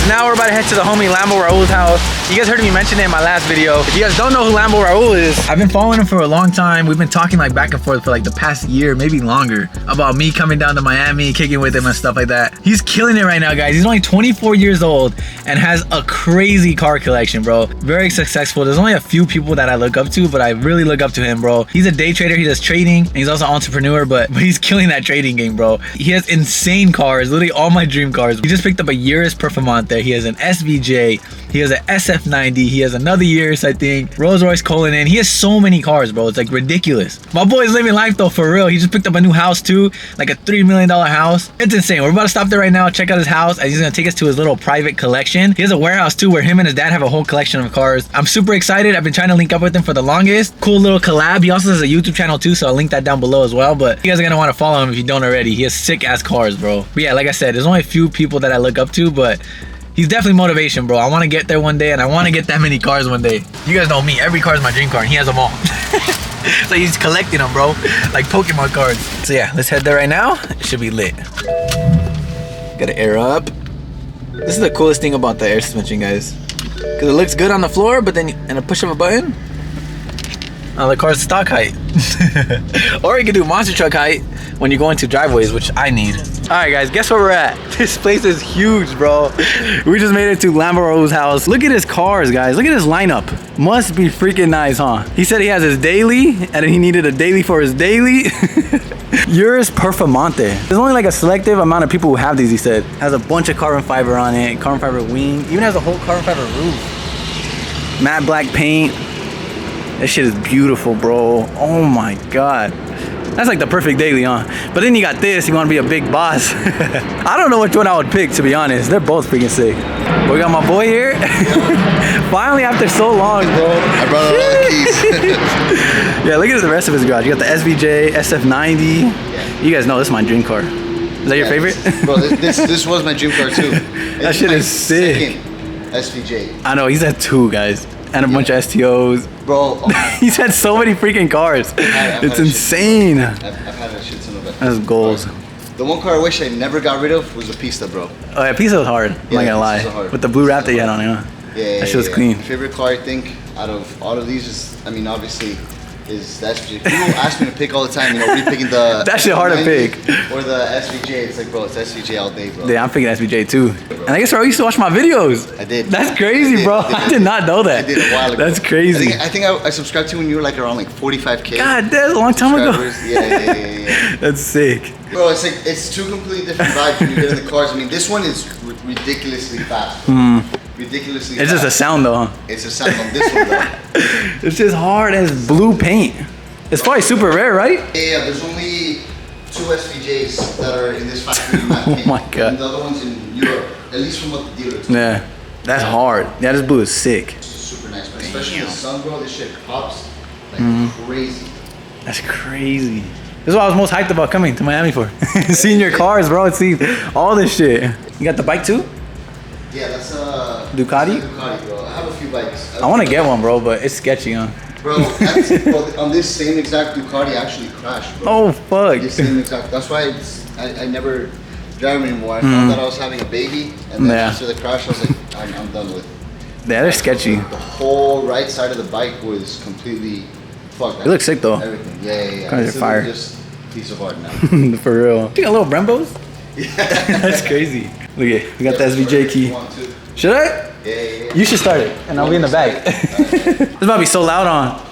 now we're about to head to the homie Lambo Raul's house. You guys heard me mention it in my last video. If you guys don't know who Lambo Raul is, I've been following him for a long time. We've been talking like back and forth for like the past year, maybe longer, about me coming down to Miami, kicking with him and stuff like that. He's killing it right now, guys. He's only 24 years old and has a crazy car collection, bro. Very successful. There's only a few people that I look up to, but I really look up to him, bro. He's a day trader. He does trading, and he's also an entrepreneur, but he's killing that trading game, bro. He has insane cars, literally all my dream cars. He just picked up a Urus Performante. He has an SVJ. He has an SF90. He has another Urus, I think. Rolls Royce Cullinan. He has so many cars, bro. It's like ridiculous. My boy's living life though, for real. He just picked up a new house too, like a $3 million house. It's insane. We're about to stop there right now, check out his house, and he's gonna take us to his little private collection. He has a warehouse too, where him and his dad have a whole collection of cars. I'm super excited. I've been trying to link up with him for the longest. Cool little collab. He also has a YouTube channel too, so I'll link that down below as well. But you guys are gonna want to follow him if you don't already. He has sick ass cars, bro. But yeah, like I said, there's only a few people that I look up to, but he's definitely motivation, bro. I want to get there one day, and I want to get that many cars one day. You guys know me. Every car is my dream car, and he has them all. So he's collecting them, bro. Like Pokemon cards. So yeah, let's head there right now. It should be lit. Gotta air up. This is the coolest thing about the air suspension, guys. Because it looks good on the floor, but then in a push of a button, the car's stock height. Or you can do monster truck height when you go into driveways, which I need. All right, guys, guess where we're at? This place is huge, bro. We just made it to Lambo Raul's house. Look at his cars, guys. Look at his lineup. Must be freaking nice, huh? He said he has his daily, and then he needed a daily for his daily. Urus Performante. There's only like a selective amount of people who have these, he said. Has a bunch of carbon fiber on it, carbon fiber wing. Even has a whole carbon fiber roof. Matte black paint. That shit is beautiful, bro. Oh my God. That's like the perfect daily, huh? But then you got this, you wanna be a big boss. I don't know which one I would pick, to be honest. They're both freaking sick. But we got my boy here. Finally, after so long, bro. I brought out all the keys. Yeah, look at the rest of his garage. You got the SVJ, SF90. You guys know this is my dream car. Is that your favorite? Bro, this was my dream car too. That shit is sick. SVJ. I know, he's had two, guys. And a bunch of STOs. Bro, he's had so many freaking cars. It's insane. I've had a shit ton of that. That's goals. The one car I wish I never got rid of was the Pista, bro. Oh yeah, Pista was hard. I'm not gonna lie. With the blue wrap that you had on it, huh? Yeah, that shit was clean. My favorite car, I think, out of all of these is, I mean, obviously, is the SVJ. People ask me to pick all the time, you know, repicking the... That shit hard to pick. Or the SVJ. It's like, bro, it's SVJ all day, bro. Yeah, I'm picking SVJ too. And I guess Raul used to watch my videos. I did. That's crazy, bro. I did not know that. I did a while ago. That's crazy. I think I subscribed to you when you were like around like 45K. God, that's a long time ago. Yeah. That's sick. Bro, it's like, it's two completely different vibes when you get in the cars. I mean, this one is ridiculously fast. Ridiculously fast. It's just a sound though, huh? It's a sound on this one though. It's just hard as blue paint. It's probably super rare, right? Yeah, there's only 2 SVJs that are in this factory. Oh my God. And the other one's in Europe, at least from what the dealer told me. Yeah, that's hard. Yeah, this blue is sick. It's super nice, man. Especially the sun, bro. This shit pops like crazy. That's crazy. This is what I was most hyped about coming to Miami for. Seeing your cars, bro. Seeing all this shit. You got the bike too? Yeah, that's Ducati? Ducati, bro. I have a few bikes. I want to get one, bro, but it's sketchy, huh? Bro, on this same exact Ducati, I actually crashed, bro. Oh, fuck. This same exact. That's why I never drive anymore. I found that I was having a baby, and then after the crash, I was like, I'm done with it. Yeah, they're sketchy. The whole right side of the bike was completely fucked. It looks sick, though. Everything. Yeah. Cars are fire. Just a piece of art now. For real. You got little Brembos? Yeah. That's crazy. Look at, we got the SVJ key. Should I? Yeah. You should start it, and I'll be in the back. This about to be so loud on.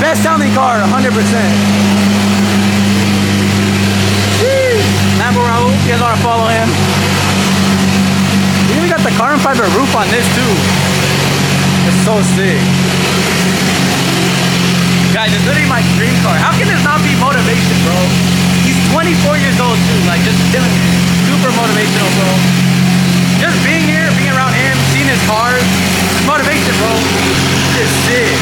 Best sounding car, 100%. Lambo Raul, you guys want to follow him. fiber roof on this too. It's so sick. Guys, it's literally my dream car. How can this not be motivation, bro? He's 24 years old too, like just feeling super motivational, bro. Just being here, being around him, seeing his cars, it's motivation, bro. It's sick.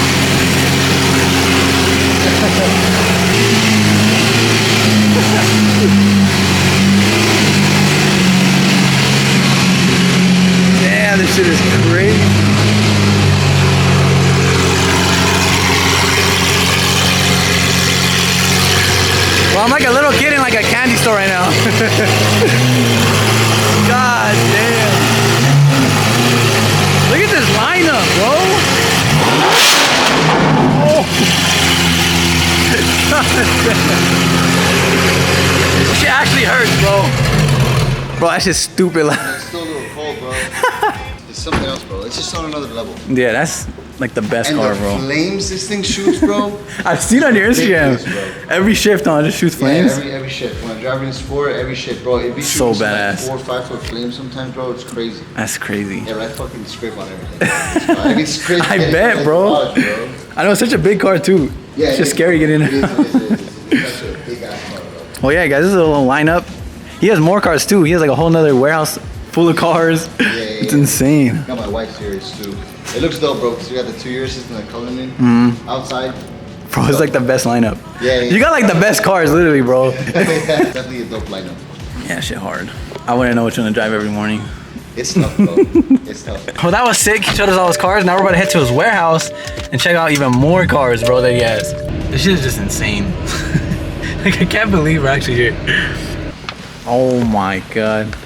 Damn, this shit is crazy. Well, I'm like a little kid in like a candy store right now. God damn. Look at this lineup, bro. Oh. This shit actually hurts, bro. Bro, that shit's stupid. It's still a little cold, bro. It's something else, bro. It's just on another level. Yeah, that's like the best car, bro. And the flames this thing shoots, bro. I've seen on your Instagram. Every shift on it just shoots flames. Yeah, every shift. When I'm driving in sport, every shift, bro. It'd be So shooting badass. Like 4 or 5 foot flames sometimes, bro. It's crazy. That's crazy. Yeah, but I fucking scrape on everything. I mean, it's crazy. I bet, bro. I know, it's such a big car too. Yeah, it's just scary getting in. It is. It's such a big ass car, bro. Well, yeah, guys, this is a little lineup. He has more cars too. He has like a whole nother warehouse full of cars. It's insane. Got my wife's series too. It looks dope, bro, because we got the 2 year system that Cullinan outside. Bro, it's like the best lineup. Yeah. You got like the best cars, literally, bro. Definitely a dope lineup. Yeah, shit hard. I wouldn't know which one to drive every morning. It's tough, bro. It's tough. Well, that was sick. He showed us all his cars. Now we're about to head to his warehouse and check out even more cars, bro, that he has. This shit is just insane. Like, I can't believe we're actually here. Oh my god.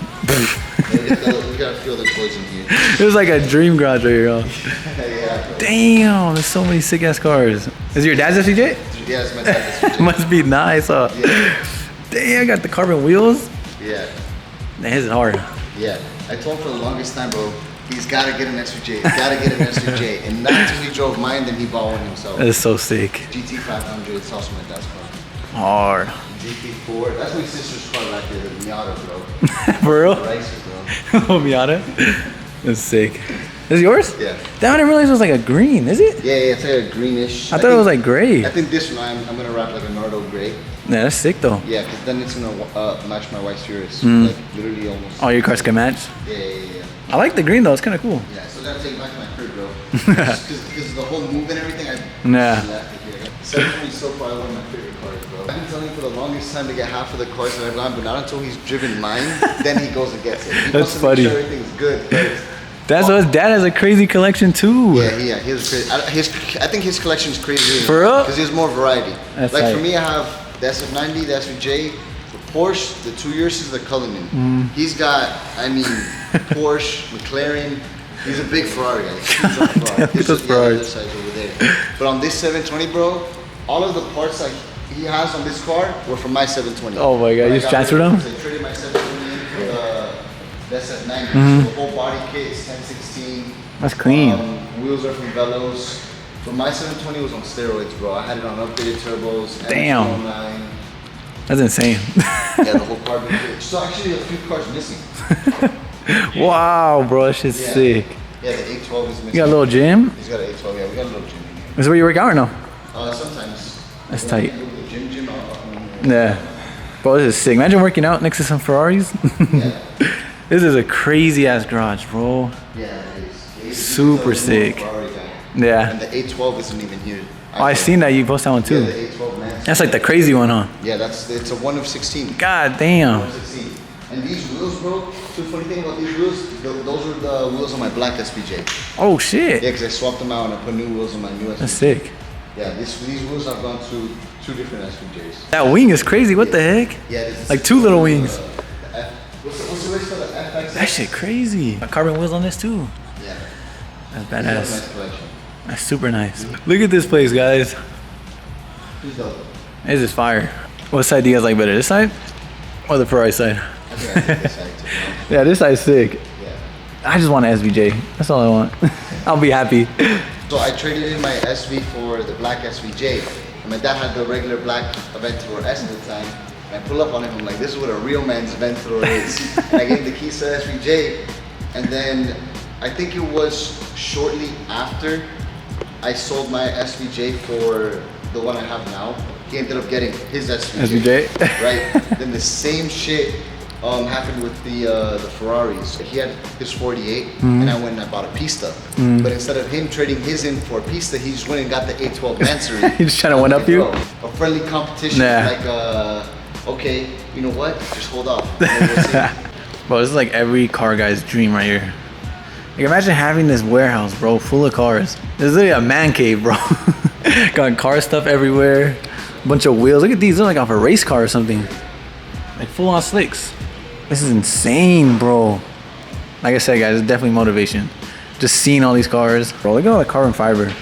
We gotta feel the poison here. It was like a dream garage right here, yo. Yeah, bro. Damn, there's so many sick ass cars. Is it your dad's SVJ? Yeah, it's my dad's. Must be nice, huh? Yeah. Damn, got the carbon wheels. Yeah. Man, his is hard. Yeah. I told him for the longest time, bro, he's gotta get an SVJ. He's gotta get an SVJ. And not until he drove mine, then he bought one himself. That is so sick. GT500, it's also my dad's car. Hard. GT4, that's my sister's car right there, the Miata, bro. For real? Racer, bro. Oh, Miata. That's sick. Is it yours? Yeah. Damn, I didn't realize it was like a green. Is it? Yeah, it's like a greenish. I thought it was like gray. I think this one I'm gonna wrap like a Nardo gray. Yeah, that's sick though. Yeah, because then it's gonna match my wife's Urus. Like literally almost. All your cars can match. Yeah. I like the green though. It's kind of cool. Yeah, so I gotta take back my crib, bro. Because the whole move and everything, I Yeah. just left it here. 720 is so far one of my favorite cars, bro. I've been telling him for the longest time to get half of the cars that I've gone, but not until he's driven mine, then he goes and gets it. He That's wants to funny. make sure everything's good first. That's what his dad has a crazy collection too. Yeah, he has crazy. I think his collection is crazy. For real? Because he has more variety. That's like tight. for me, I have the SF90, the SVJ, the Porsche, the 2 years is the Cullinan. He's got, I mean, Porsche, McLaren. He's a big Ferrari guy. He's a Ferrari. Look at those The Ferraris. other side over there. But on this 720, bro, all of the parts like he has on this car were from my 720. Oh my god, When you I just got transferred rid them? of it, I traded my 720 in for the SF90. So the whole body kit is 1016. That's clean. Wheels are from Velos. But my 720 was on steroids, bro. I had it on updated turbos. Damn. M209. That's insane. Yeah, the whole carbon kit. So actually, a few cars missing. Wow, bro, that shit's Yeah. sick. Yeah, the 812 is missing. You got a little gym? He's got an 812. Yeah, we got a little gym in here. Is this where you work out or no? Sometimes. That's When I tight. go to the gym, Yeah. Bro, this is sick. Imagine working out next to some Ferraris. Yeah. This is a crazy ass garage, bro. Yeah, it is. Super He's a sick. Ferrari guy. Yeah. And the 812 isn't even here. Oh, I seen that you posted that one Yeah, too. the 812 man. That's like the crazy one, huh? Yeah, it's a 1 of 16. God damn. 1 of 16. And these wheels, bro, the funny thing about these wheels, those are the wheels on my black SVJ. Oh shit. Yeah, because I swapped them out and I put new wheels on my new SVJ. That's sick. Yeah, these wheels I've gone to 2 different SVJs. That wing is crazy. What the heck? Yeah, this is Like 2 little wings. What's the race called? The FX? That shit crazy. Got carbon wheels on this too. Yeah. That's That's badass. nice collection. That's super nice. Look at this place, guys. Who's dope? This is fire. What side do you guys like better? This side or the Ferrari side? I think I take this side too. Yeah, this side's sick. Yeah. I just want an SVJ. That's all I want. I'll be happy. So I traded in my SV for the black SVJ. And my dad had the regular black Aventador S at the time. And I pull up on him, I'm like, this is what a real man's Aventador is. And I gave him the keys to the SVJ. And then I think it was shortly after I sold my SVJ for the one I have now. He ended up getting his SVJ. Right? Then the same shit happened with the Ferraris. He had his 48, and I went and I bought a Pista. But instead of him trading his in for a Pista, he just went and got the 812 Mansory. He's just trying to one up you? A friendly competition, like, okay, you know what? Just hold off. Bro, this is like every car guy's dream right here. Like, imagine having this warehouse, bro, full of cars. This is literally a man cave, bro. Got car stuff everywhere. Bunch of wheels. Look at these. They're like off a race car or something. Like full on slicks. This is insane, bro. Like I said, guys, it's definitely motivation. Just seeing all these cars. Bro, look at all the carbon fiber.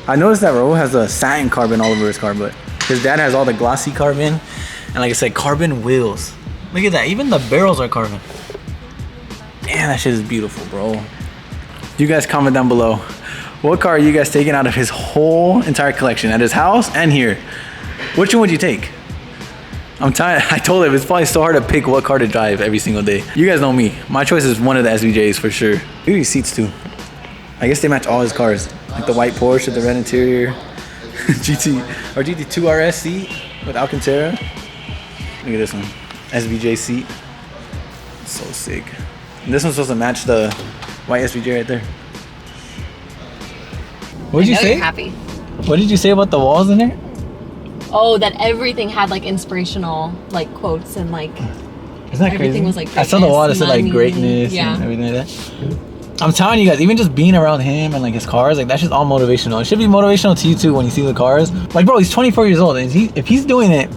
I noticed that Raul has a satin carbon all over his car, but his dad has all the glossy carbon. And like I said, carbon wheels. Look at that. Even the barrels are carbon. Damn, that shit is beautiful, bro. You guys comment down below. What car are you guys taking out of his whole entire collection? At his house and here. Which one would you take? I'm tired. I told him it's probably so hard to pick what car to drive every single day. You guys know me. My choice is one of the SVJs for sure. Look at these seats too. I guess they match all his cars. Like the white Porsche with the red interior. GT2 RS seat with Alcantara. Look at this one. SVJ seat. So sick. And this one's supposed to match the white SVJ right there. What did you say? You're happy. What did you say about the walls in there? Oh, that everything had like inspirational like quotes and like Isn't that everything crazy? was like I saw the wall that said like money, greatness and everything like that. I'm telling you guys, even just being around him and like his cars, like that's just all motivational. It should be motivational to you too when you see the cars. Like, bro, he's 24 years old, and if he's doing it,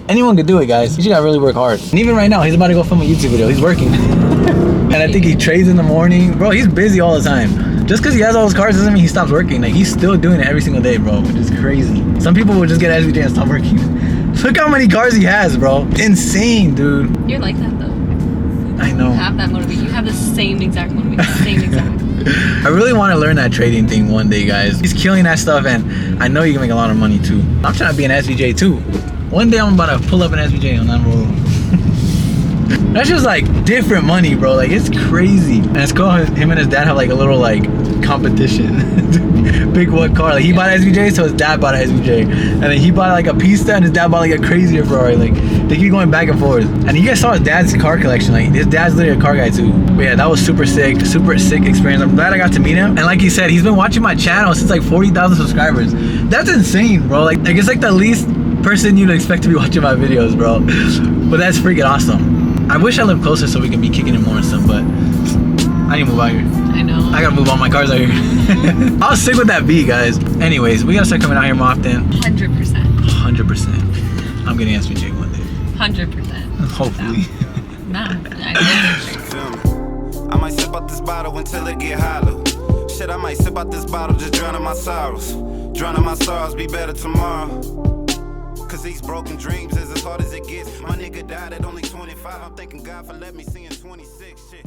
anyone could do it, guys. You just gotta really work hard. And even right now, he's about to go film a YouTube video. He's working. And I think he trades in the morning. Bro, he's busy all the time. Just because he has all his cars doesn't mean he stops working. Like, he's still doing it every single day, bro, which is crazy. Some people would just get an SVJ and stop working. Look how many cars he has, bro. Insane, dude. You're like that though. I know. You have that motivation. You have the same exact motivation. Same exact. I really want to learn that trading thing one day, guys. He's killing that stuff, and I know you can make a lot of money too. I'm trying to be an SVJ too. One day I'm about to pull up an SVJ on that road. That's just like different money, bro. Like, it's crazy. And it's cool how him and his dad have like a little like competition. Pick what car. Like, he bought an SVJ, so his dad bought an SVJ. And then he bought like a Pista, and his dad bought like a crazier Ferrari. Like, they keep going back and forth. And you guys saw his dad's car collection. Like, his dad's literally a car guy too. But yeah, that was super sick experience. I'm glad I got to meet him. And like he said, he's been watching my channel since like 40,000 subscribers. That's insane, bro. Like it's like the least person you'd expect to be watching my videos, bro. But that's freaking awesome. I wish I lived closer so we can be kicking it more and stuff, but I need to move out here. I know. I gotta move all my cars out here. How sick would that be, guys? Anyways, we gotta start coming out here more often. 100%. 100%. I'm getting SVJ one day. 100%. Hopefully. Nah, I might sip out this bottle until it get hollow. Shit, I might sip out this bottle, just drowning my sorrows. Drowning my sorrows, be better tomorrow. Cause these broken dreams is as hard as it gets. My nigga died at only 25. I'm thanking God for letting me see in 26. Shit.